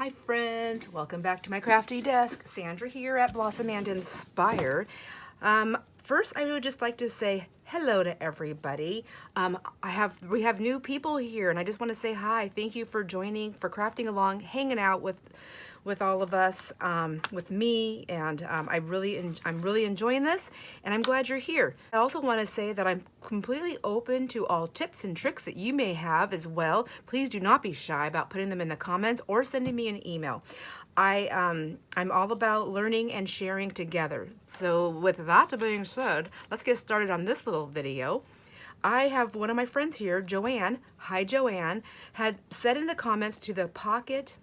Hi friends, welcome back to my crafty desk. Sandra here at Blossom and Inspire. First, I would just like to say hello to everybody. We have new people here, and I just want to say hi. Thank you for joining, for crafting along, hanging out with all of us, with me, and I'm really enjoying this, and I'm glad you're here. I also want to say that I'm completely open to all tips and tricks that you may have as well. Please do not be shy about putting them in the comments or sending me an email. I'm all about learning and sharing together. So with that being said, let's get started on this little video. I have one of my friends here, Joanne. Hi, Joanne. Had said in the comments to the pocket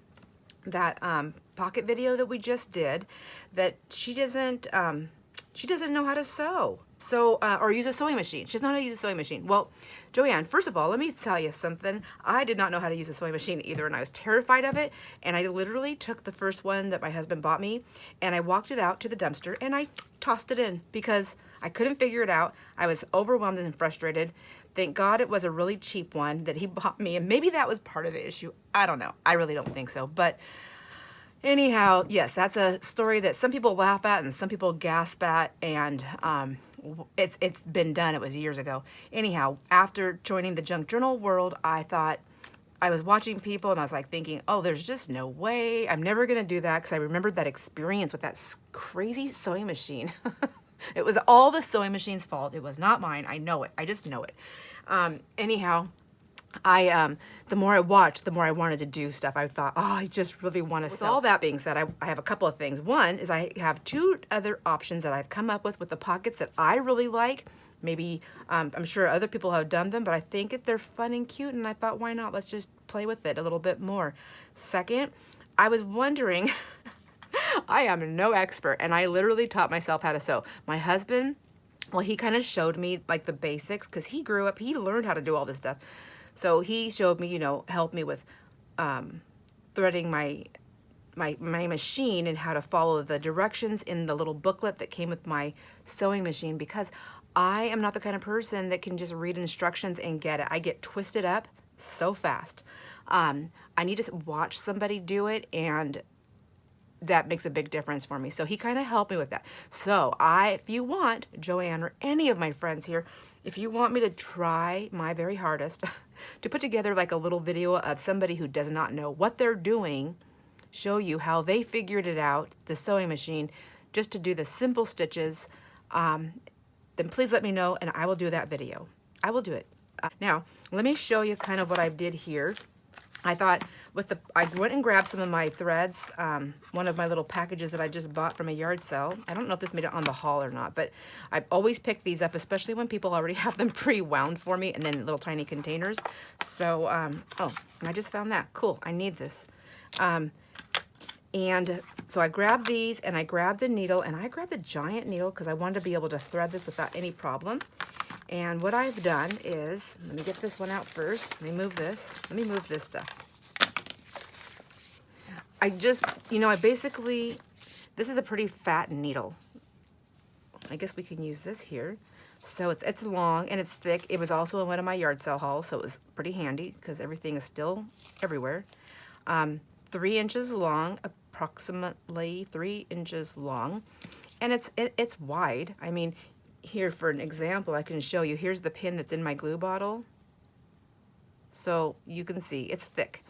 video that we just did that she doesn't know how to sew. Or use a sewing machine. She doesn't know how to use a sewing machine. Well, Joanne, first of all, let me tell you something. I did not know how to use a sewing machine either, and I was terrified of it. And I literally took the first one that my husband bought me, and I walked it out to the dumpster, and I tossed it in because I couldn't figure it out. I was overwhelmed and frustrated. Thank God it was a really cheap one that he bought me, and maybe that was part of the issue. I don't know. I really don't think so, but anyhow, yes, that's a story that some people laugh at and some people gasp at, and it's been done. It was years ago. Anyhow, after joining the junk journal world, I thought, I was watching people and I was like thinking, oh, there's just no way. I'm never going to do that, because I remembered that experience with that crazy sewing machine. It was all the sewing machine's fault. It was not mine. I know it. I just know it. Anyhow, the more I watched, the more I wanted to do stuff. I thought, oh, I just really want to sew. With all that being said, I have a couple of things. One is I have two other options that I've come up with the pockets that I really like. Maybe, I'm sure other people have done them, but I think that they're fun and cute, and I thought, why not? Let's just play with it a little bit more. Second, I was wondering, I am no expert, and I literally taught myself how to sew. My husband, well, he kind of showed me like the basics, because he grew up, he learned how to do all this stuff. So he showed me, helped me with threading my machine and how to follow the directions in the little booklet that came with my sewing machine, because I am not the kind of person that can just read instructions and get it. I get twisted up so fast. I need to watch somebody do it, and that makes a big difference for me. So he kind of helped me with that. So if you want, Joanne or any of my friends here, if you want me to try my very hardest to put together like a little video of somebody who does not know what they're doing, show you how they figured it out, the sewing machine, just to do the simple stitches, then please let me know and I will do that video. I will do it. Now, let me show you kind of what I did here. I thought I went and grabbed some of my threads, one of my little packages that I just bought from a yard sale. I don't know if this made it on the haul or not, but I always pick these up, especially when people already have them pre-wound for me and then little tiny containers. So, oh, and I just found that. Cool, I need this. And so I grabbed these, and I grabbed a needle, and I grabbed a giant needle because I wanted to be able to thread this without any problem. And what I've done is, let me get this one out first. Let me move this. Let me move this stuff. I basically, this is a pretty fat needle. I guess we can use this here. So it's long and it's thick. It was also in one of my yard sale hauls, so it was pretty handy because everything is still everywhere. 3 inches long, approximately 3 inches long, and it's wide. I mean, here for an example, I can show you. Here's the pin that's in my glue bottle. So you can see it's thick.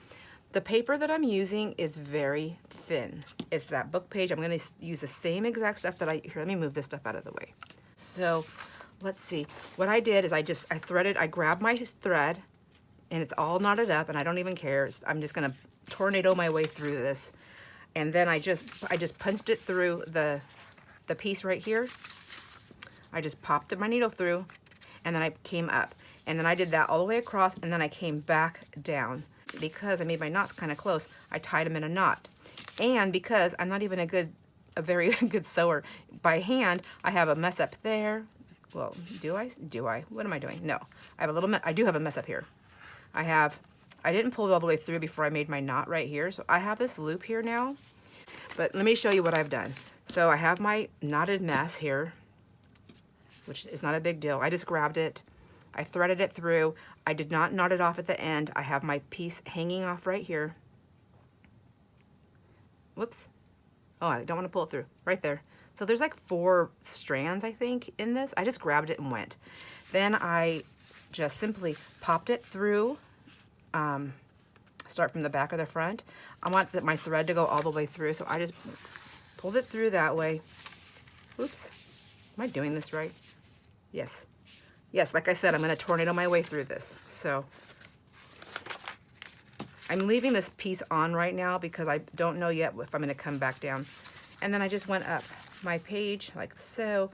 The paper that I'm using is very thin. It's that book page. I'm going to use the same exact stuff that here, let me move this stuff out of the way. So let's see. What I did is I grabbed my thread, and it's all knotted up, and I don't even care. I'm just going to tornado my way through this. And then I just punched it through the piece right here. I just popped my needle through, and then I came up, and then I did that all the way across, and then I came back down. Because I made my knots kind of close, I tied them in a knot. And because I'm not even a very good sewer by hand, I have a mess up there. Well, do I? What am I doing? No, I have a little I do have a mess up here. I didn't pull it all the way through before I made my knot right here, so I have this loop here now. But let me show you what I've done. So I have my knotted mess here, which is not a big deal. I just grabbed it, I threaded it through. I did not knot it off at the end. I have my piece hanging off right here. Whoops. Oh, I don't want to pull it through. Right there. So there's like 4 strands, I think, in this. I just grabbed it and went. Then I just simply popped it through. Start from the back or the front. I want my thread to go all the way through, so I just pulled it through that way. Oops. Am I doing this right? Yes. Yes, like I said, I'm going to tornado my way through this. So I'm leaving this piece on right now because I don't know yet if I'm going to come back down. And then I just went up my page like so.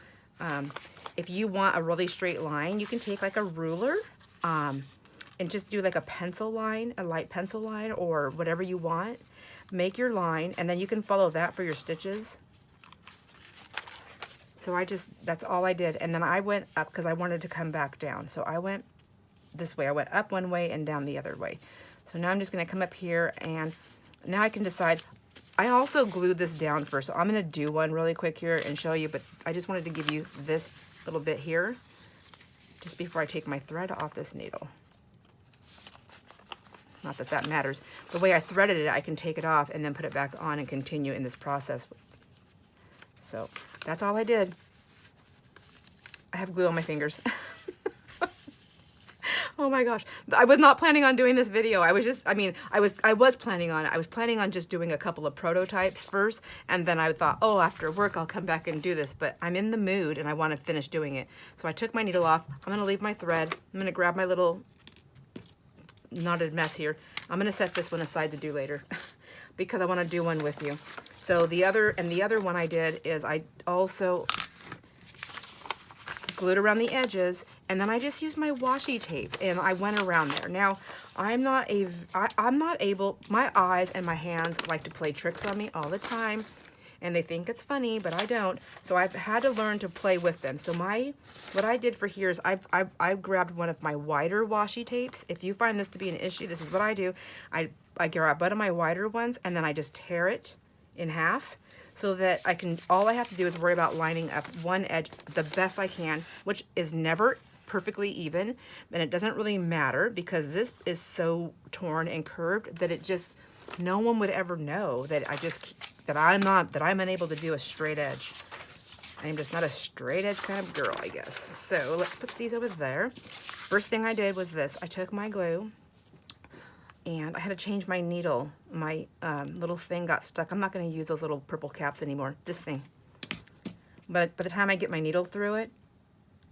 If you want a really straight line, you can take like a ruler and just do like a pencil line, a light pencil line, or whatever you want. Make your line, and then you can follow that for your stitches. So that's all I did. And then I went up because I wanted to come back down. So I went this way. I went up one way and down the other way. So now I'm just going to come up here, and now I can decide. I also glued this down first, so I'm going to do one really quick here and show you, but I just wanted to give you this little bit here just before I take my thread off this needle. Not that that matters. The way I threaded it, I can take it off and then put it back on and continue in this process. So that's all I did. I have glue on my fingers. Oh my gosh. I was not planning on doing this video. I was planning on just doing a couple of prototypes first, and then I thought, oh, after work I'll come back and do this, but I'm in the mood and I want to finish doing it. So I took my needle off. I'm going to leave my thread. I'm going to grab my little knotted mess here. I'm going to set this one aside to do later because I want to do one with you. So the other one I did is I also glued around the edges, and then I just used my washi tape and I went around there. Now I'm not able, my eyes and my hands like to play tricks on me all the time, and they think it's funny, but I don't. So I've had to learn to play with them. So what I did for here is I grabbed one of my wider washi tapes. If you find this to be an issue, this is what I do. I grab one of my wider ones, and then I just tear it in half, so that all I have to do is worry about lining up one edge the best I can, which is never perfectly even, and it doesn't really matter because this is so torn and curved that no one would ever know that I'm unable to do a straight edge. I am just not a straight edge kind of girl, I guess. So let's put these over there. First thing I did was this. I took my glue, and I had to change my needle. My little thing got stuck. I'm not going to use those little purple caps anymore, this thing. But by the time I get my needle through it,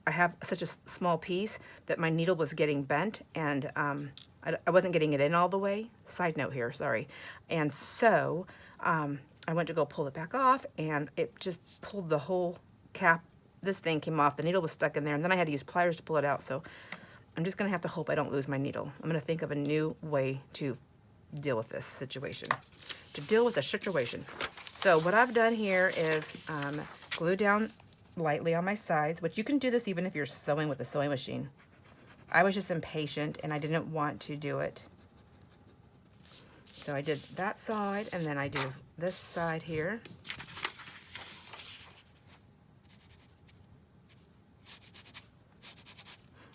I have such a small piece that my needle was getting bent, and I wasn't getting it in all the way. Side note here, sorry. And so I went to go pull it back off, and it just pulled the whole cap. This thing came off. The needle was stuck in there, and then I had to use pliers to pull it out. So I'm just going to have to hope I don't lose my needle. I'm going to think of a new way to deal with this situation. So what I've done here is glue down lightly on my sides, which you can do this even if you're sewing with a sewing machine. I was just impatient and I didn't want to do it. So I did that side, and then I do this side here.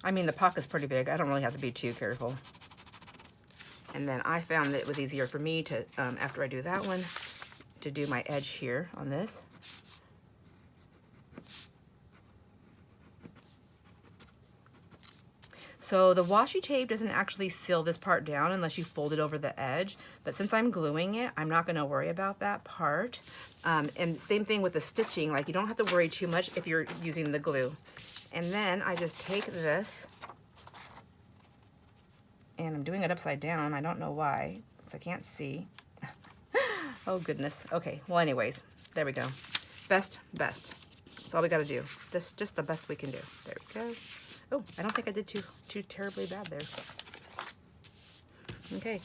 I mean, the pocket's pretty big. I don't really have to be too careful. And then I found that it was easier for me to, after I do that one, to do my edge here on this. So the washi tape doesn't actually seal this part down unless you fold it over the edge. But since I'm gluing it, I'm not going to worry about that part. And same thing with the stitching. Like, you don't have to worry too much if you're using the glue. And then I just take this, and I'm doing it upside down. I don't know why, because I can't see. Oh, goodness. Okay, well, anyways, there we go. Best. That's all we got to do. This just the best we can do. There we go. Oh, I don't think I did too terribly bad there. Okay,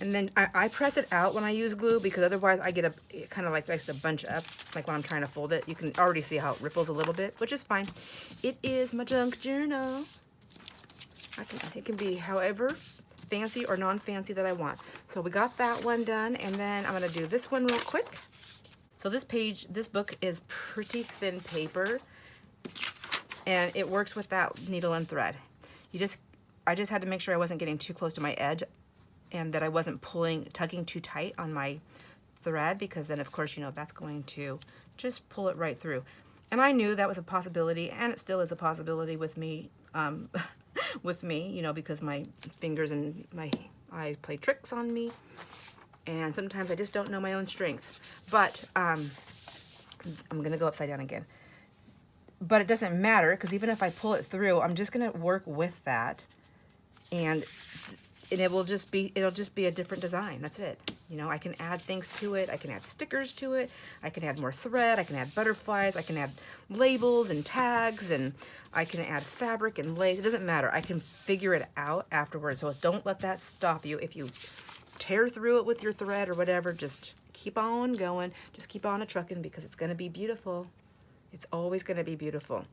and then I press it out when I use glue, because otherwise it kind of like likes to bunch up, like when I'm trying to fold it. You can already see how it ripples a little bit, which is fine. It is my junk journal. It can be however fancy or non-fancy that I want. So we got that one done, and then I'm gonna do this one real quick. So this book is pretty thin paper, and it works with that needle and thread. I just had to make sure I wasn't getting too close to my edge, and that I wasn't tugging too tight on my thread, because then of course, you know, that's going to just pull it right through. And I knew that was a possibility, and it still is a possibility with me, you know, because my fingers and my eyes play tricks on me, and sometimes I just don't know my own strength. But I'm gonna go upside down again. But it doesn't matter, because even if I pull it through, I'm just gonna work with that, and it'll just be a different design. That's it. You know, I can add things to it. I can add stickers to it. I can add more thread. I can add butterflies. I can add labels and tags, and I can add fabric and lace. It doesn't matter. I can figure it out afterwards. So don't let that stop you. If you tear through it with your thread or whatever, just keep on going. Just keep on a-trucking, because it's going to be beautiful. It's always going to be beautiful.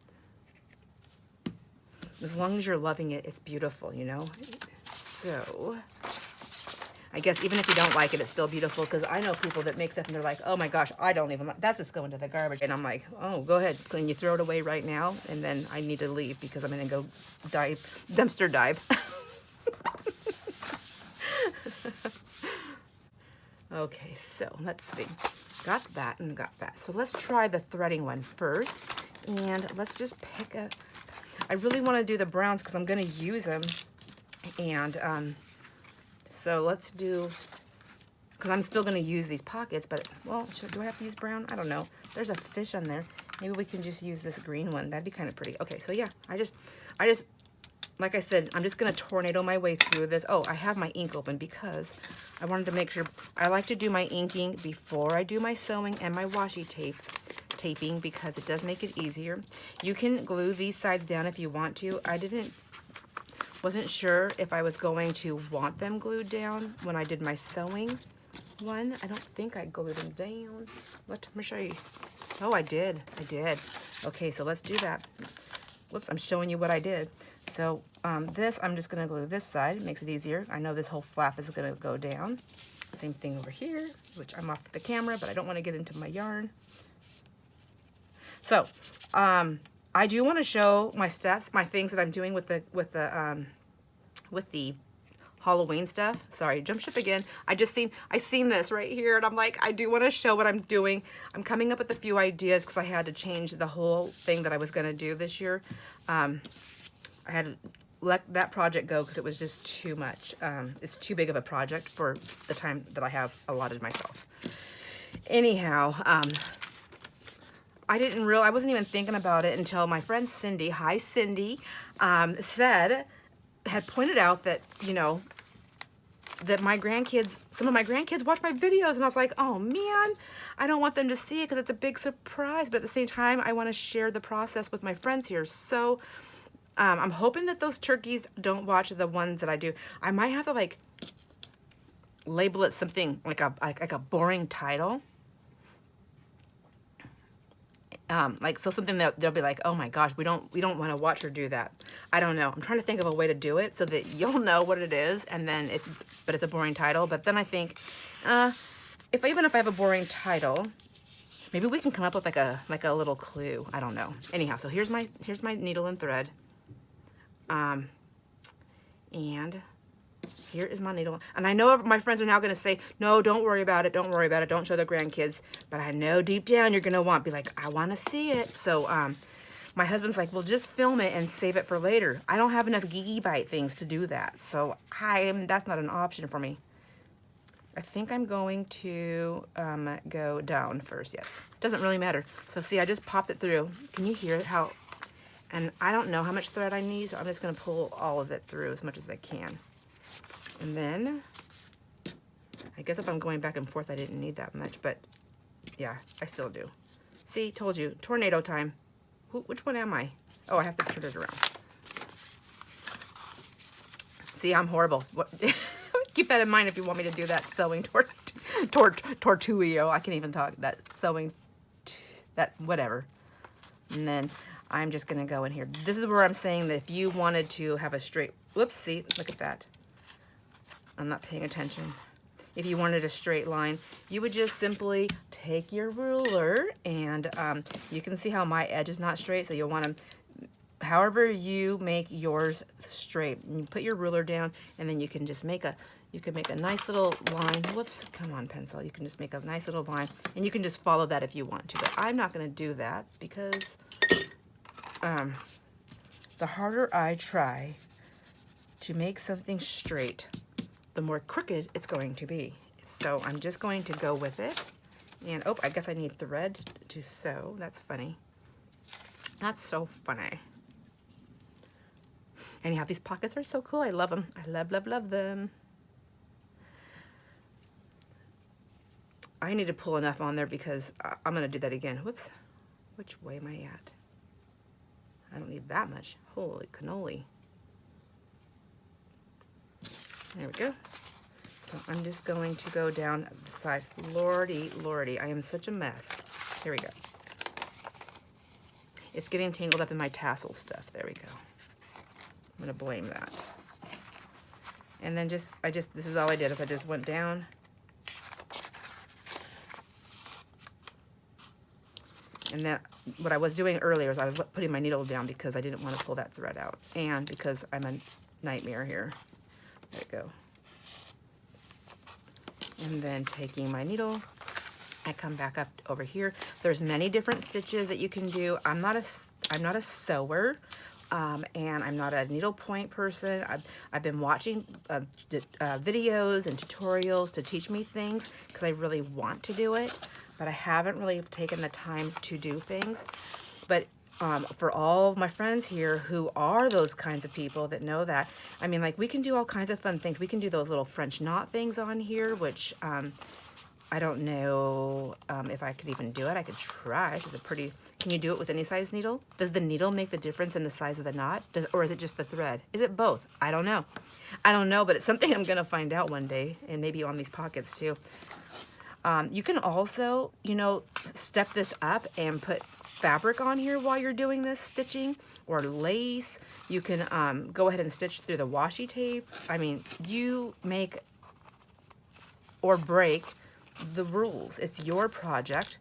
As long as you're loving it, it's beautiful, you know? So I guess even if you don't like it, it's still beautiful, because I know people that make stuff and they're like, oh my gosh, I don't even like, that's just going to the garbage. And I'm like, oh, go ahead. Can you throw it away right now? And then I need to leave, because I'm going to go dumpster dive. Okay, so let's see. Got that and got that. So let's try the threading one first. And let's just pick a, I really want to do the browns because I'm going to use them. And so let's do, because I'm still going to use these pockets, but, well, do I have to use brown? I don't know. There's a fish on there. Maybe we can just use this green one. That'd be kind of pretty. Okay, so yeah, I just, like I said, I'm just going to tornado my way through this. Oh, I have my ink open because I wanted to make sure. I like to do my inking before I do my sewing and my washi taping, because it does make it easier. You can glue these sides down if you want to. I wasn't sure if I was going to want them glued down when I did my sewing one. I don't think I glued them down. Let me show you. Oh, I did. Okay, so let's do that. Whoops, I'm showing you what I did. So this, I'm just going to glue this side. It makes it easier. I know this whole flap is going to go down. Same thing over here, which I'm off the camera, but I don't want to get into my yarn. So I do want to show my steps, my things that I'm doing with the Halloween stuff. Sorry, jump ship again. I seen this right here, and I'm like, I do want to show what I'm doing. I'm coming up with a few ideas because I had to change the whole thing that I was going to do this year. I had to let that project go because it was just too much. It's too big of a project for the time that I have allotted myself. Anyhow, I wasn't even thinking about it until my friend Cindy, hi Cindy, had pointed out that, you know, that some of my grandkids watch my videos, and I was like, oh man, I don't want them to see it because it's a big surprise, but at the same time, I want to share the process with my friends here. So I'm hoping that those turkeys don't watch the ones that I do. I might have to like label it something like a boring title. So something that they'll be like, oh my gosh, we don't want to watch her do that. I don't know. I'm trying to think of a way to do it so that you'll know what it is, and then it's a boring title. But then I think, even if I have a boring title, maybe we can come up with like a little clue. I don't know. Anyhow, so here's my needle and thread, and here is my needle. And I know my friends are now going to say, no, don't worry about it. Don't worry about it. Don't show the grandkids. But I know deep down you're going to be like, I want to see it. So my husband's like, well, just film it and save it for later. I don't have enough Gigabyte things to do that. So that's not an option for me. I think I'm going to go down first. Yes. Doesn't really matter. So see, I just popped it through. Can you hear how? And I don't know how much thread I need, so I'm just going to pull all of it through as much as I can. And then, I guess if I'm going back and forth, I didn't need that much, but yeah, I still do. See, told you, tornado time. Which one am I? Oh, I have to turn it around. See, I'm horrible. Keep that in mind if you want me to do that sewing tortuio. I can't even talk. That sewing, whatever. And then I'm just going to go in here. This is where I'm saying that if you wanted to have a straight, whoops, see, look at that. I'm not paying attention. If you wanted a straight line, you would just simply take your ruler, and you can see how my edge is not straight, so you'll want to, however you make yours straight, and you put your ruler down, and then you can just make You can make a nice little line. Whoops, come on, pencil. You can just make a nice little line, and you can just follow that if you want to, but I'm not going to do that because the harder I try to make something straight, the more crooked it's going to be. So I'm just going to go with it. And, oh, I guess I need thread to sew. That's funny. That's so funny. Anyhow, these pockets are so cool. I love them. I love, love, love them. I need to pull enough on there because I'm going to do that again. Whoops. Which way am I at? I don't need that much. Holy cannoli. There we go. So I'm just going to go down the side. Lordy, lordy, I am such a mess. Here we go. It's getting tangled up in my tassel stuff. There we go. I'm going to blame that. And then this is all I did, is I just went down. And then what I was doing earlier is I was putting my needle down because I didn't want to pull that thread out. And because I'm a nightmare here. There we go. And then taking my needle, I come back up over here. There's many different stitches that you can do. I'm not a sewer, and I'm not a needlepoint person. I've been watching videos and tutorials to teach me things because I really want to do it, but I haven't really taken the time to do things. But for all of my friends here who are those kinds of people that know that, I mean, like, we can do all kinds of fun things. We can do those little French knot things on here, which I don't know if I could even do it. I could try. It's a pretty, can you do it with any size needle? Does the needle make the difference in the size of the knot? Or is it just the thread? Is it both? I don't know. I don't know, but it's something I'm going to find out one day, and maybe on these pockets too. You can also, you know, step this up and put fabric on here while you're doing this stitching, or lace. You can go ahead and stitch through the washi tape. I mean, you make or break the rules. It's your project,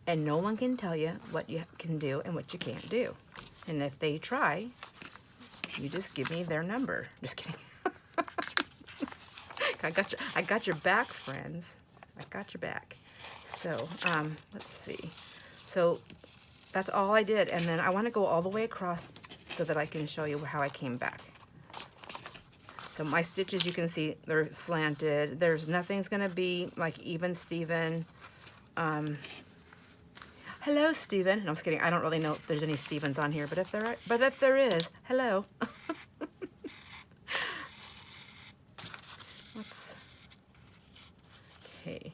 and no one can tell you what you can do and what you can't do. And if they try, you just give me their number. Just kidding. I got your back, friends. I got your back. So let's see. So that's all I did, and then I want to go all the way across so that I can show you how I came back. So my stitches, you can see they're slanted. There's nothing's gonna be like even Steven. Hello, Steven. No, I'm just kidding. I don't really know if there's any Stevens on here, but if there is, hello. Okay.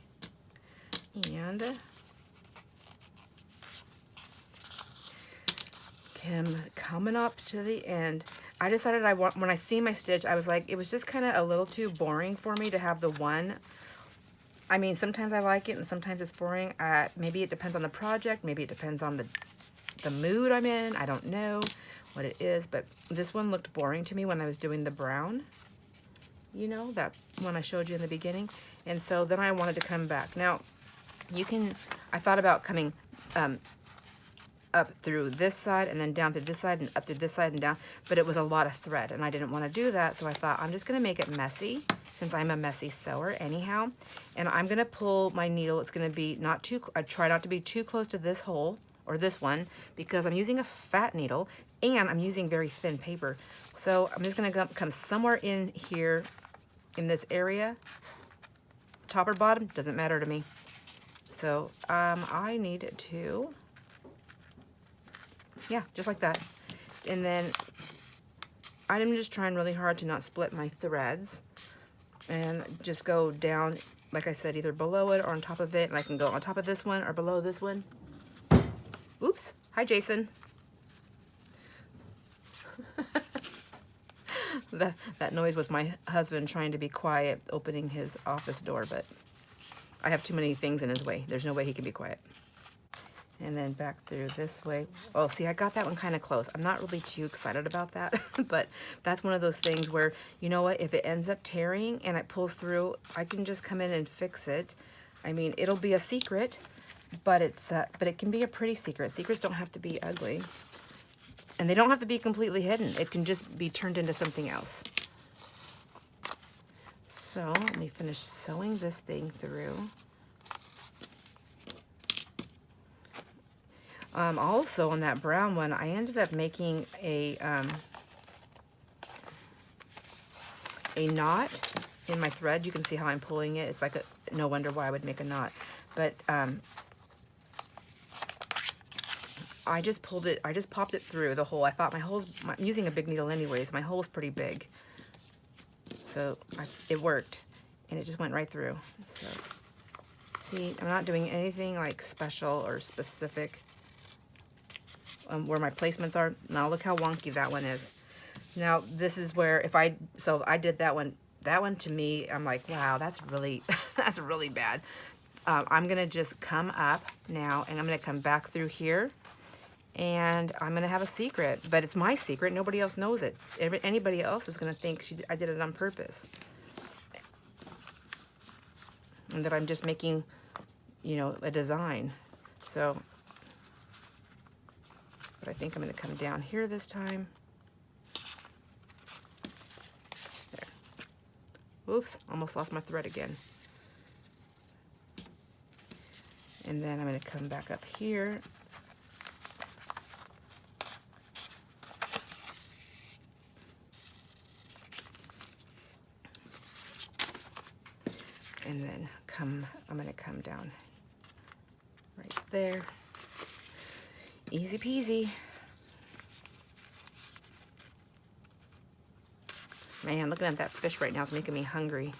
And coming up to the end, I decided when I see my stitch, I was like, it was just kind of a little too boring for me to have the one. I mean, sometimes I like it and sometimes it's boring. Maybe it depends on the project. Maybe it depends on the mood I'm in. I don't know what it is, but this one looked boring to me when I was doing the brown. You know, that one I showed you in the beginning. And so then I wanted to come back. Now, I thought about coming up through this side and then down through this side and up through this side and down, but it was a lot of thread and I didn't want to do that, so I thought I'm just going to make it messy since I'm a messy sewer anyhow, and I'm going to pull my needle. It's going to be I try not to be too close to this hole or this one because I'm using a fat needle and I'm using very thin paper, so I'm just going to come somewhere in here in this area, top or bottom, doesn't matter to me. So I need to, yeah, just like that. And then I'm just trying really hard to not split my threads and just go down, like I said, either below it or on top of it. And I can go on top of this one or below this one. Oops. Hi, Jason. That noise was my husband trying to be quiet, opening his office door, but I have too many things in his way. There's no way he can be quiet. And then back through this way. Oh, see, I got that one kind of close. I'm not really too excited about that, but that's one of those things where, you know what, if it ends up tearing and it pulls through, I can just come in and fix it. I mean, it'll be a secret, but it can be a pretty secret. Secrets don't have to be ugly. And they don't have to be completely hidden. It can just be turned into something else. So let me finish sewing this thing through. Also on that brown one, I ended up making a knot in my thread. You can see how I'm pulling it. It's like no wonder why I would make a knot. But I just pulled it, I just popped it through the hole. I thought I'm using a big needle anyways, my hole's pretty big. So it worked, and it just went right through. So see, I'm not doing anything like special or specific where my placements are. Now look how wonky that one is. Now this is where so I did that one. That one to me, I'm like, wow, that's really, that's really bad. I'm gonna just come up now, and I'm gonna come back through here, and I'm gonna have a secret, but it's my secret. Nobody else knows it. Anybody else is gonna think I did it on purpose, and that I'm just making, you know, a design. So, but I think I'm gonna come down here this time. There. Oops, almost lost my thread again. And then I'm gonna come back up here. And then I'm gonna come down right there. Easy peasy. Man, looking at that fish right now is making me hungry.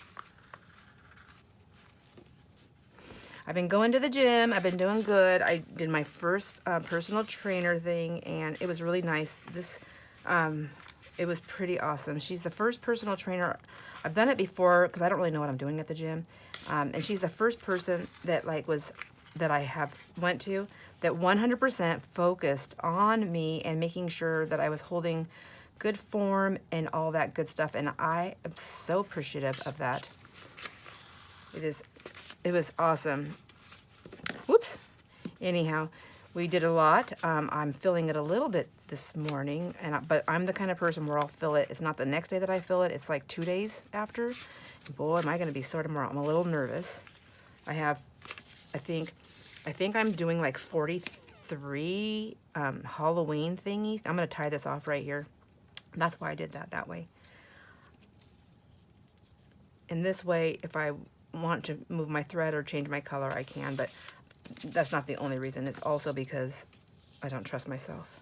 I've been going to the gym. I've been doing good. I did my first personal trainer thing, and it was really nice. It was pretty awesome. She's the first personal trainer. I've done it before because I don't really know what I'm doing at the gym. And she's the first person that that I have went to that 100% focused on me and making sure that I was holding good form and all that good stuff. And I am so appreciative of that. It was awesome. Whoops. Anyhow, we did a lot. I'm filling it a little bit this morning, but I'm the kind of person where I'll fill it. It's not the next day that I fill it. It's like 2 days after. Boy, am I going to be sore tomorrow. I'm a little nervous. I think I'm doing like 43 Halloween thingies. I'm going to tie this off right here. That's why I did that way. And this way, if I want to move my thread or change my color, I can, but that's not the only reason. It's also because I don't trust myself.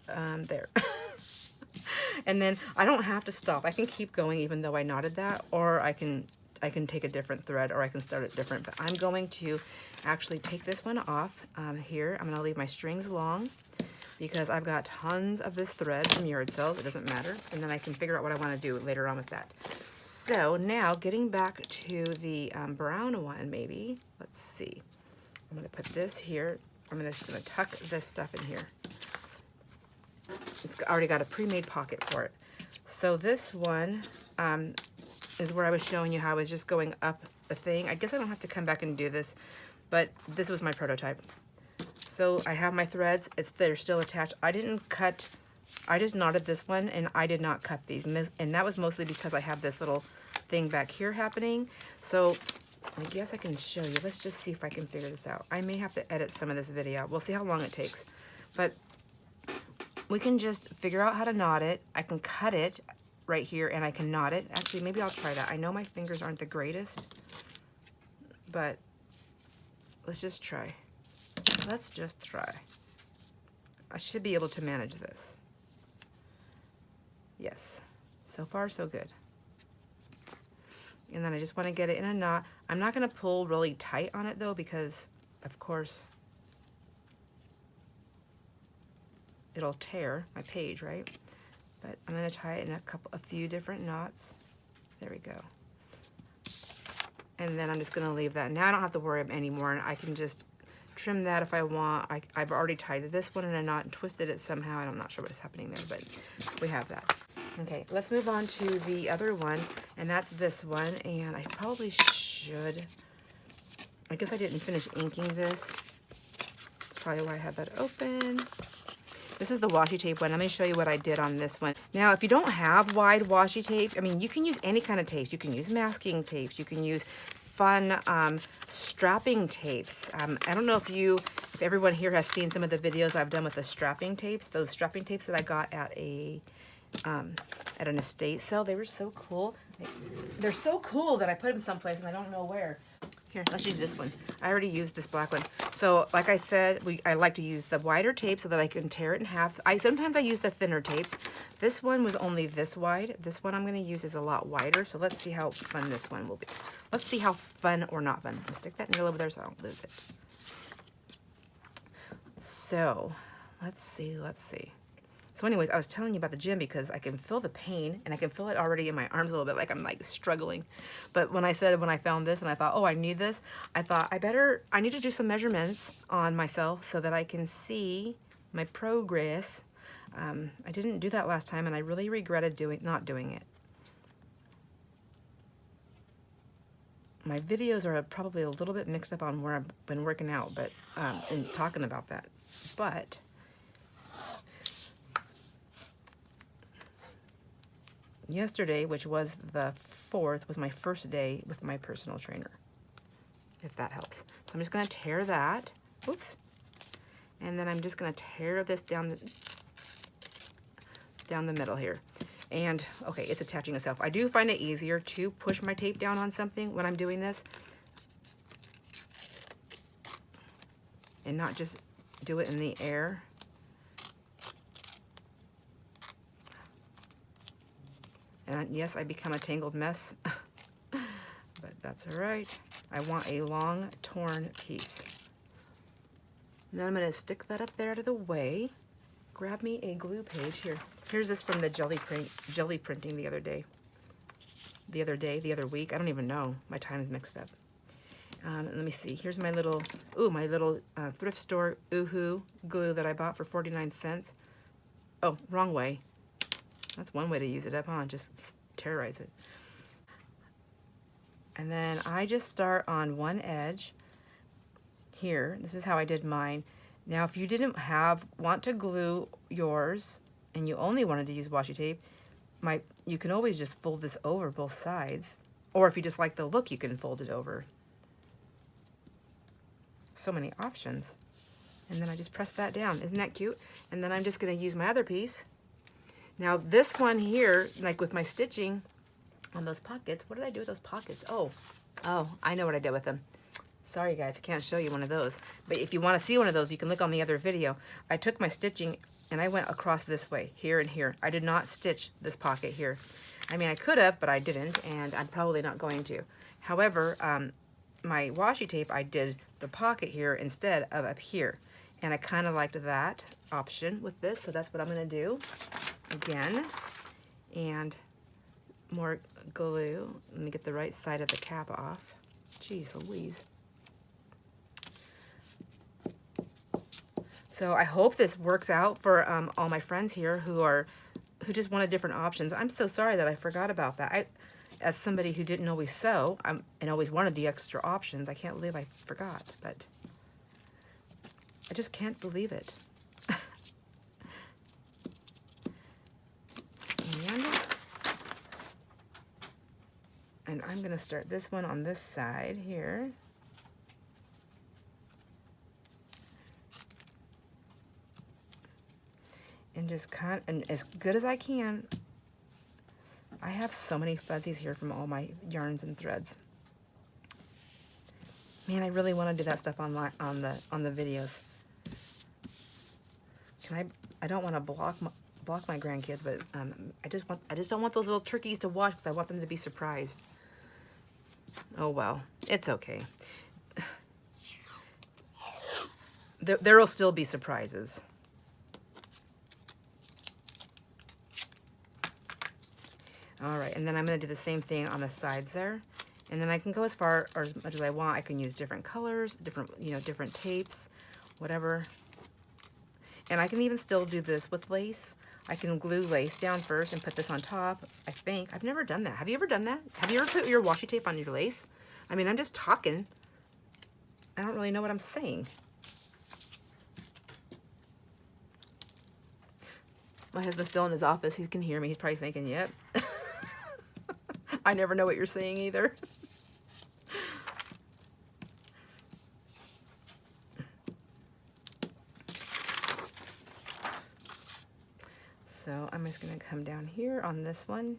There. And then I don't have to stop. I can keep going even though I knotted that, or I can take a different thread, or I can start it different. But I'm going to actually take this one off here. I'm going to leave my strings long because I've got tons of this thread from yard sales. It doesn't matter. And then I can figure out what I want to do later on with that. So now getting back to the brown one, maybe. Let's see. I'm going to put this here. I'm just going to tuck this stuff in here. It's already got a pre-made pocket for it. So this one is where I was showing you how I was just going up the thing. I guess I don't have to come back and do this, but this was my prototype. So I have my threads. They're still attached. I didn't cut. I just knotted this one, and I did not cut these. And that was mostly because I have this little thing back here happening. So I guess I can show you. Let's just see if I can figure this out. I may have to edit some of this video. We'll see how long it takes. But we can just figure out how to knot it. I can cut it right here, and I can knot it. Actually, maybe I'll try that. I know my fingers aren't the greatest, but let's just try. Let's just try. I should be able to manage this. Yes. So far, so good. And then I just want to get it in a knot. I'm not going to pull really tight on it, though, because, of course, it'll tear my page, right? But I'm going to tie it in a few different knots. There we go. And then I'm just going to leave that. Now I don't have to worry anymore, and I can just trim that if I want. I've already tied this one in a knot and twisted it somehow. I'm not sure what's happening there, but we have that. Okay, let's move on to the other one, and that's this one. And I probably should. I guess I didn't finish inking this. That's probably why I had that open. This is the washi tape one. Let me show you what I did on this one. Now, if you don't have wide washi tape, I mean, you can use any kind of tapes. You can use masking tapes. You can use fun strapping tapes. I don't know if everyone here has seen some of the videos I've done with the strapping tapes. Those strapping tapes that I got at an estate sale. They were so cool. They're so cool that I put them someplace and I don't know where. Here, let's use this one. I already used this black one. So, like I said, I like to use the wider tape so that I can tear it in half. Sometimes I use the thinner tapes. This one was only this wide. This one I'm going to use is a lot wider. So let's see how fun this one will be. Let's see how fun or not fun. I'll stick that needle over there so I don't lose it. So, let's see. So anyways, I was telling you about the gym because I can feel the pain and I can feel it already in my arms a little bit, like I'm like struggling. But when I found this and I thought, oh, I need this, I thought I need to do some measurements on myself so that I can see my progress. I didn't do that last time and I really regretted not doing it. My videos are probably a little bit mixed up on where I've been working out, but and talking about that. But yesterday, which was the 4th, was my first day with my personal trainer, if that helps. So I'm just going to tear that. Oops. And then I'm just going to tear this down the middle here. And, okay, it's attaching itself. I do find it easier to push my tape down on something when I'm doing this and not just do it in the air. And yes, I become a tangled mess, but that's all right. I want a long, torn piece. Now I'm going to stick that up there out of the way. Grab me a glue page here. Here's this from the jelly printing the other week. I don't even know. My time is mixed up. Let me see. Here's my little thrift store Oohoo glue that I bought for 49 cents. Oh, wrong way. That's one way to use it up, huh? Just terrorize it. And then I just start on one edge here. This is how I did mine. Now, if you didn't want to glue yours and you only wanted to use washi tape, you can always just fold this over both sides. Or if you just like the look, you can fold it over. So many options. And then I just press that down. Isn't that cute? And then I'm just going to use my other piece. Now this one here, like with my stitching on those pockets, what did I do with those pockets? Oh, I know what I did with them. Sorry guys, I can't show you one of those. But if you want to see one of those, you can look on the other video. I took my stitching and I went across this way, here and here. I did not stitch this pocket here. I mean, I could have, but I didn't, and I'm probably not going to. However, my washi tape, I did the pocket here instead of up here. And I kind of liked that option with this, so that's what I'm going to do. Again, and more glue. Let me get the right side of the cap off. Jeez Louise. So I hope this works out for all my friends here who just wanted different options. I'm so sorry that I forgot about that. As somebody who didn't always sew and always wanted the extra options, I can't believe I forgot, but I just can't believe it. And I'm going to start this one on this side here. And just and as good as I can. I have so many fuzzies here from all my yarns and threads. Man, I really want to do that stuff on the videos. I don't want to block my grandkids, but I just don't want those little turkeys to watch because I want them to be surprised. Oh well, it's okay. There will still be surprises. All right, and then I'm going to do the same thing on the sides there. And then I can go as far or as much as I want. I can use different colors, different tapes, whatever. And I can even still do this with lace. I can glue lace down first and put this on top, I think. I've never done that. Have you ever done that? Have you ever put your washi tape on your lace? I mean, I'm just talking. I don't really know what I'm saying. My husband's still in his office. He can hear me. He's probably thinking, yep. I never know what you're saying either. So I'm just going to come down here on this one.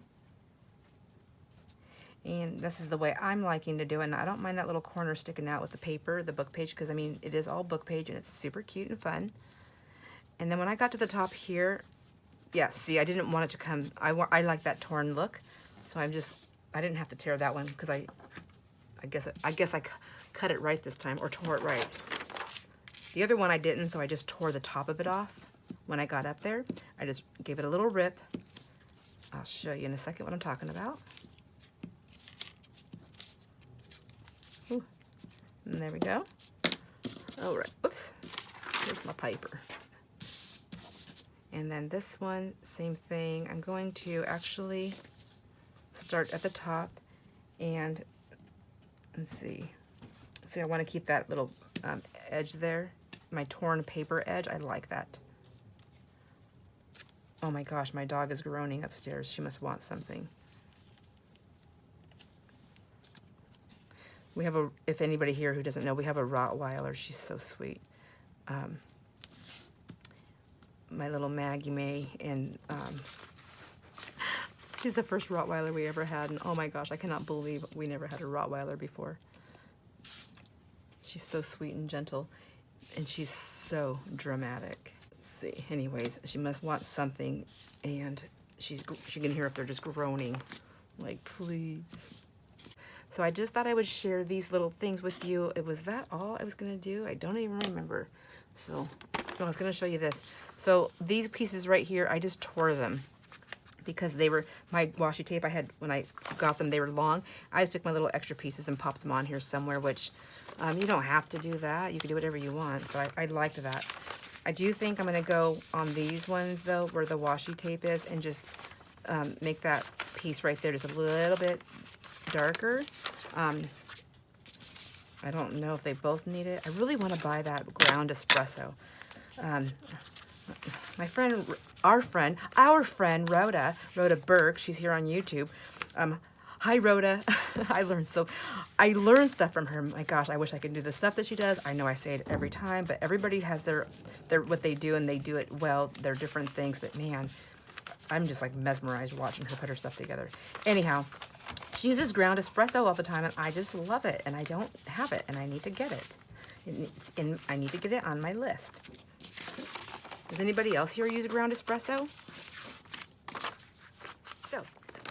And this is the way I'm liking to do it. And I don't mind that little corner sticking out with the paper, the book page, because I mean, it is all book page and it's super cute and fun. And then when I got to the top here, yeah, see, I didn't want it to come, I like that torn look. So I didn't have to tear that one because I guess I cut it right this time, or tore it right. The other one I didn't, so I just tore the top of it off when I got up there. I just gave it a little rip. I'll show you in a second what I'm talking about. Ooh. And there we go. All right, whoops, here's my paper. And then this one, same thing. I'm going to actually start at the top and see. See, I want to keep that little edge there, my torn paper edge. I like that. Oh my gosh, my dog is groaning upstairs. She must want something. We have a, if anybody here who doesn't know, we have a Rottweiler. She's so sweet. My little Maggie May, and she's the first Rottweiler we ever had, and oh my gosh, I cannot believe we never had a Rottweiler before. She's so sweet and gentle, and she's so dramatic. Let's see, anyways, she must want something, and she can hear up there just groaning, like, please. So I just thought I would share these little things with you. Was that all I was gonna do? I don't even remember. So, no, I was gonna show you this. So these pieces right here, I just tore them because they were, my washi tape I had, when I got them, they were long. I just took my little extra pieces and popped them on here somewhere, which you don't have to do that. You can do whatever you want, but I liked that. I do think I'm gonna go on these ones though, where the washi tape is, and just make that piece right there just a little bit darker. I don't know if they both need it. I really want to buy that ground espresso. My friend, our friend, Rhoda Burke, she's here on YouTube. Hi, Rhoda. I learned stuff from her. My gosh, I wish I could do the stuff that she does. I know I say it every time, but everybody has their what they do, and they do it well. They're different things, but man, I'm just like mesmerized watching her put her stuff together. Anyhow, she uses ground espresso all the time, and I just love it, and I don't have it, and I need to get it. I need to get it on my list. Does anybody else here use ground espresso? So,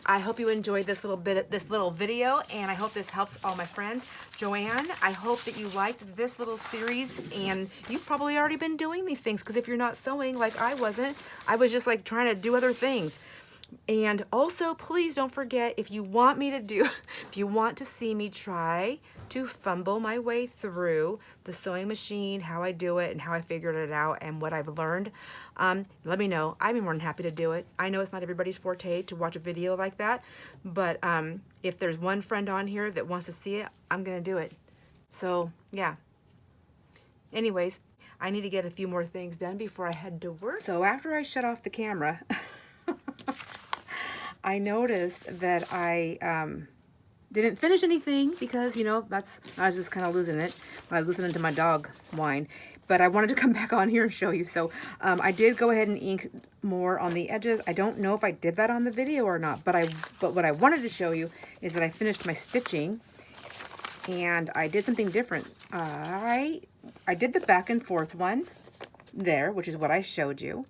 I hope you enjoyed this little video, and I hope this helps all my friends. Joanne, I hope that you liked this little series, and you've probably already been doing these things, because if you're not sewing like I wasn't, I was just like trying to do other things. And also, please don't forget, if you want to see me try to fumble my way through the sewing machine, how I do it and how I figured it out and what I've learned, let me know. I'd be more than happy to do it. I know it's not everybody's forte to watch a video like that, but if there's one friend on here that wants to see it, I'm gonna do it. So yeah. Anyways, I need to get a few more things done before I head to work. So after I shut off the camera, I noticed that I didn't finish anything because, you know, I was just kind of losing it when I was listening to my dog whine. But I wanted to come back on here and show you. So I did go ahead and ink more on the edges. I don't know if I did that on the video or not, but what I wanted to show you is that I finished my stitching, and I did something different. I did the back and forth one there, which is what I showed you.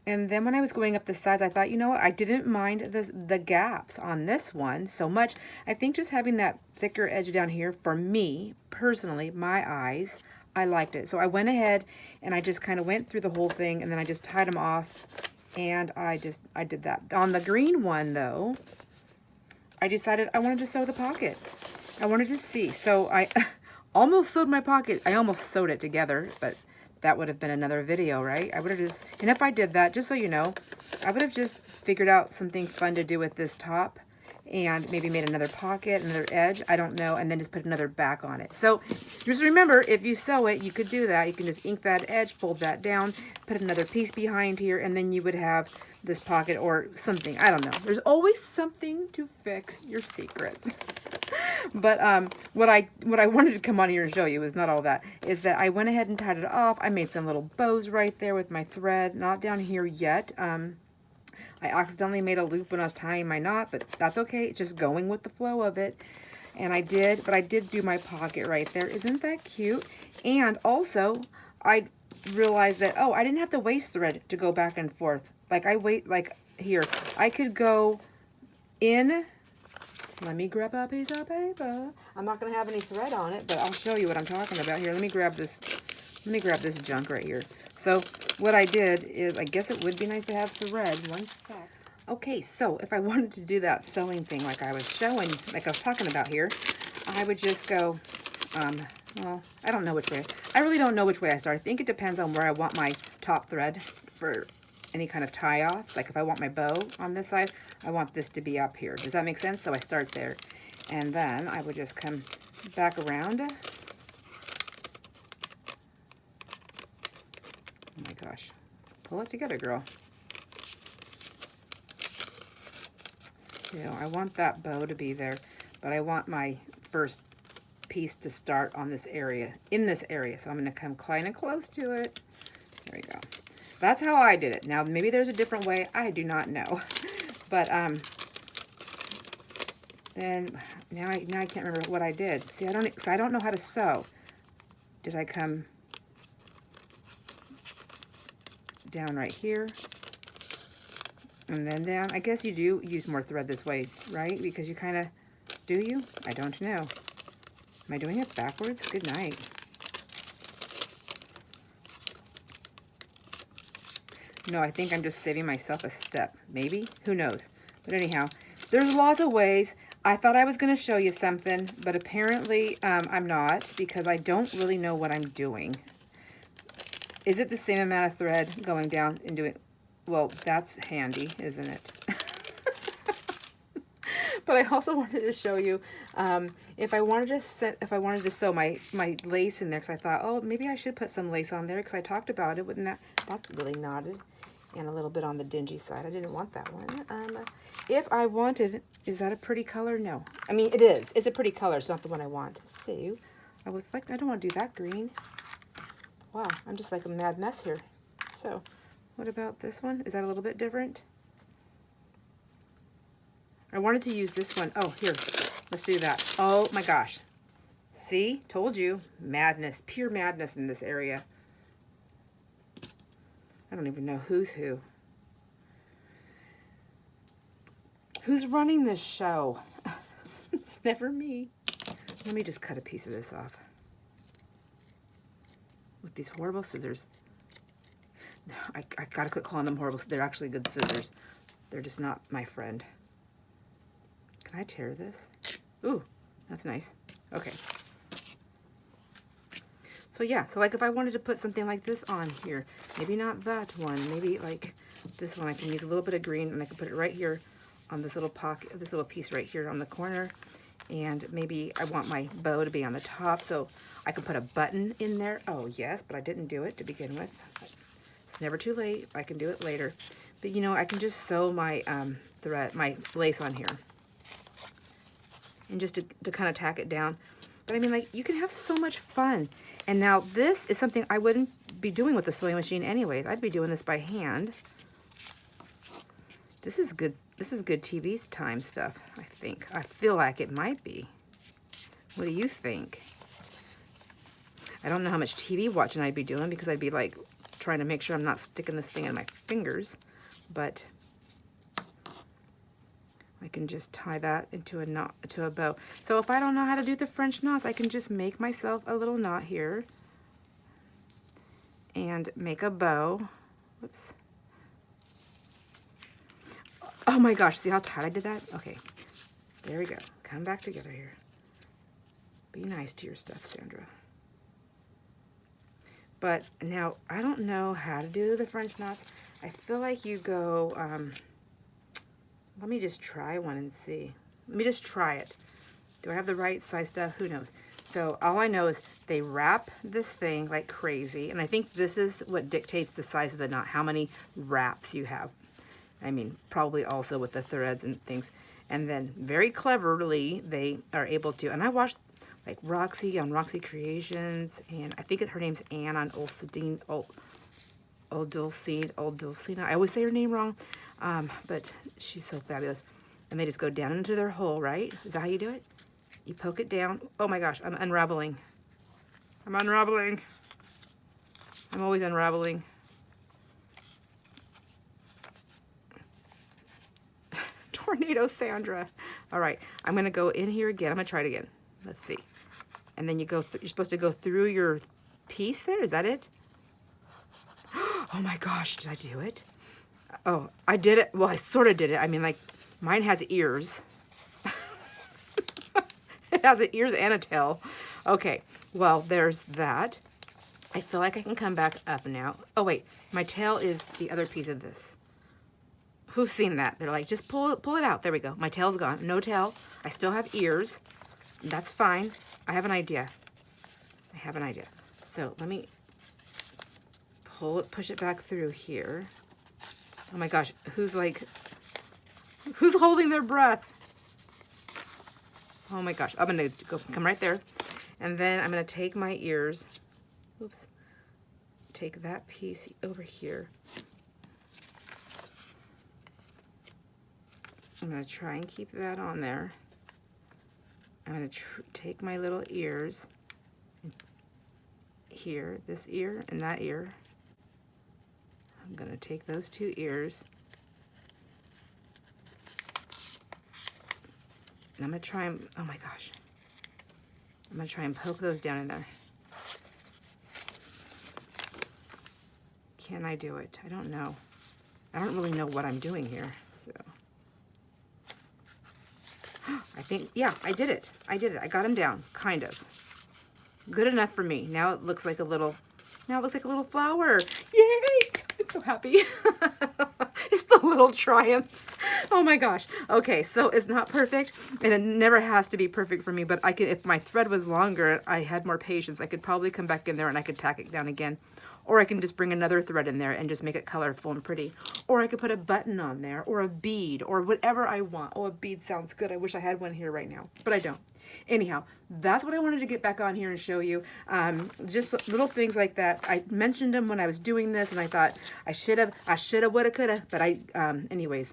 And then when I was going up the sides, I thought, you know what, I didn't mind the gaps on this one so much. I think just having that thicker edge down here, for me, personally, my eyes, I liked it. So I went ahead and I just kind of went through the whole thing, and then I just tied them off, and I did that. On the green one, though, I decided I wanted to sew the pocket. I wanted to see. So I almost sewed my pocket. I almost sewed it together, but that would have been another video, right? I would have just, and if I did that, just so you know, I would have just figured out something fun to do with this top, and maybe made another pocket, another edge, I don't know, and then just put another back on it. So just remember, if you sew it, you could do that. You can just ink that edge, fold that down, put another piece behind here, and then you would have this pocket or something. I don't know. There's always something to fix your secrets. But what I wanted to come on here and show you is not all that. Is that I went ahead and tied it off. I made some little bows right there with my thread. Not down here yet. I accidentally made a loop when I was tying my knot, but that's okay. It's just going with the flow of it. And I did do my pocket right there. Isn't that cute? And also, I realized that, oh, I didn't have to waste thread to go back and forth. Like here, I could go in. Let me grab a piece of paper. I'm not going to have any thread on it, but I'll show you what I'm talking about here. Let me grab this junk right here. So what I did is, I guess it would be nice to have thread. One sec. Okay, so if I wanted to do that sewing thing like I was showing, like I was talking about here, I would just go, well, I don't know which way. I really don't know which way I start. I think it depends on where I want my top thread for any kind of tie-offs. Like if I want my bow on this side, I want this to be up here. Does that make sense? So I start there. And then I would just come back around. Oh my gosh. Pull it together, girl. So I want that bow to be there, but I want my first piece to start on this area, in this area. So I'm going to come kind of close to it. There we go. That's how I did it. Now, maybe there's a different way. I do not know. But, then, now I can't remember what I did. See, I don't know how to sew. Did I come down right here? And then down? I guess you do use more thread this way, right? Because you kind of, do you? I don't know. Am I doing it backwards? Good night. No, I think I'm just saving myself a step. Maybe? Who knows? But anyhow, there's lots of ways. I thought I was going to show you something, but apparently I'm not, because I don't really know what I'm doing. Is it the same amount of thread going down and doing... Well, that's handy, isn't it? But I also wanted to show you if I wanted to sew my lace in there, because I thought, oh, maybe I should put some lace on there, because I talked about it. Wouldn't that's really knotted and a little bit on the dingy side. I didn't want that one. If I wanted, is that a pretty color? No. I mean, it is. It's a pretty color. It's not the one I want. So I was like, I don't want to do that green. Wow, I'm just like a mad mess here. So what about this one? Is that a little bit different? I wanted to use this one. Oh, here, let's do that. Oh my gosh. See, told you, madness, pure madness in this area. I don't even know who's who. Who's running this show? It's never me. Let me just cut a piece of this off with these horrible scissors. I gotta quit calling them horrible. They're actually good scissors. They're just not my friend. Can I tear this? Ooh, that's nice. Okay. So yeah, so like if I wanted to put something like this on here, maybe not that one, maybe like this one, I can use a little bit of green and I can put it right here on this little pocket, this little piece right here on the corner. And maybe I want my bow to be on the top, so I can put a button in there. Oh yes, but I didn't do it to begin with. It's never too late. I can do it later. But you know, I can just sew my thread, my lace on here. And just to kind of tack it down. But I mean, like, you can have so much fun. And now this is something I wouldn't be doing with the sewing machine anyways. I'd be doing this by hand. This is good. This is good TV time stuff, I think. I feel like it might be. What do you think? I don't know how much TV watching I'd be doing, because I'd be like trying to make sure I'm not sticking this thing in my fingers. But I can just tie that into a knot, to a bow. So if I don't know how to do the French knots, I can just make myself a little knot here and make a bow. Whoops. Oh my gosh, see how tight I did that? Okay, there we go. Come back together here. Be nice to your stuff, Sandra. But now, I don't know how to do the French knots. I feel like you go, let me just try one and see. Let me just try it. Do I have the right size stuff? Who knows? So all I know is they wrap this thing like crazy, and I think this is what dictates the size of the knot, how many wraps you have. I mean, probably also with the threads and things. And then very cleverly, they are able to, and I watched like Roxy on Roxy Creations, and I think her name's Ann on Dulcina. I always say her name wrong, but she's so fabulous. And they just go down into their hole, right? Is that how you do it? You poke it down. Oh my gosh, I'm unraveling. I'm unraveling. I'm always unraveling. Tornado Sandra. All right, I'm gonna go in here again. I'm gonna try it again. Let's see. And then you go. You're supposed to go through your piece there. Is that it? Oh my gosh, did I do it? Oh, I did it. Well, I sort of did it. I mean, like, mine has ears. It has ears and a tail. Okay, well, there's that. I feel like I can come back up now. Oh wait, my tail is the other piece of this. Who's seen that? They're like, just pull it out. There we go. My tail's gone. No tail. I still have ears. That's fine. I have an idea. I have an idea. So let me pull it, push it back through here. Oh my gosh, who's holding their breath? Oh my gosh, I'm gonna come right there. And then I'm gonna take my ears, oops, take that piece over here. I'm gonna try and keep that on there. I'm gonna take my little ears here, this ear and that ear. I'm gonna take those two ears. And I'm gonna try and, oh my gosh. I'm gonna try and poke those down in there. Can I do it? I don't know. I don't really know what I'm doing here, so. I think, yeah, I did it. I did it. I got him down, kind of. Good enough for me. Now it looks like a little, flower. Yay! I'm so happy. It's the little triumphs. Oh my gosh. Okay, so it's not perfect, and it never has to be perfect for me, but I could, if my thread was longer, I had more patience, I could probably come back in there and I could tack it down again. Or I can just bring another thread in there and just make it colorful and pretty. Or I could put a button on there, or a bead, or whatever I want. Oh, a bead sounds good. I wish I had one here right now, but I don't. Anyhow, that's what I wanted to get back on here and show you. Just little things like that. I mentioned them when I was doing this, and I thought I shoulda, woulda, coulda. But anyways,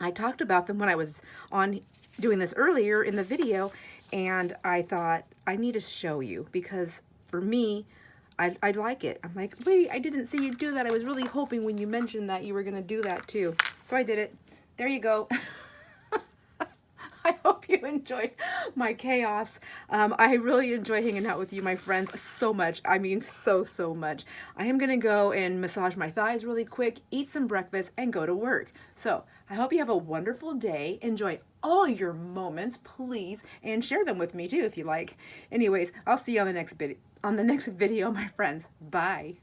I talked about them when I was on doing this earlier in the video, and I thought I need to show you because for me, I like it. I'm like, wait, I didn't see you do that. I was really hoping when you mentioned that you were gonna do that too. So I did it. There you go. I hope you enjoyed my chaos. I really enjoy hanging out with you, my friends, so much. I mean, so much. I am gonna go and massage my thighs really quick, eat some breakfast, and go to work. So I hope you have a wonderful day. Enjoy all your moments, please, and share them with me too if you like. Anyways, I'll see you on the next video, my friends. Bye.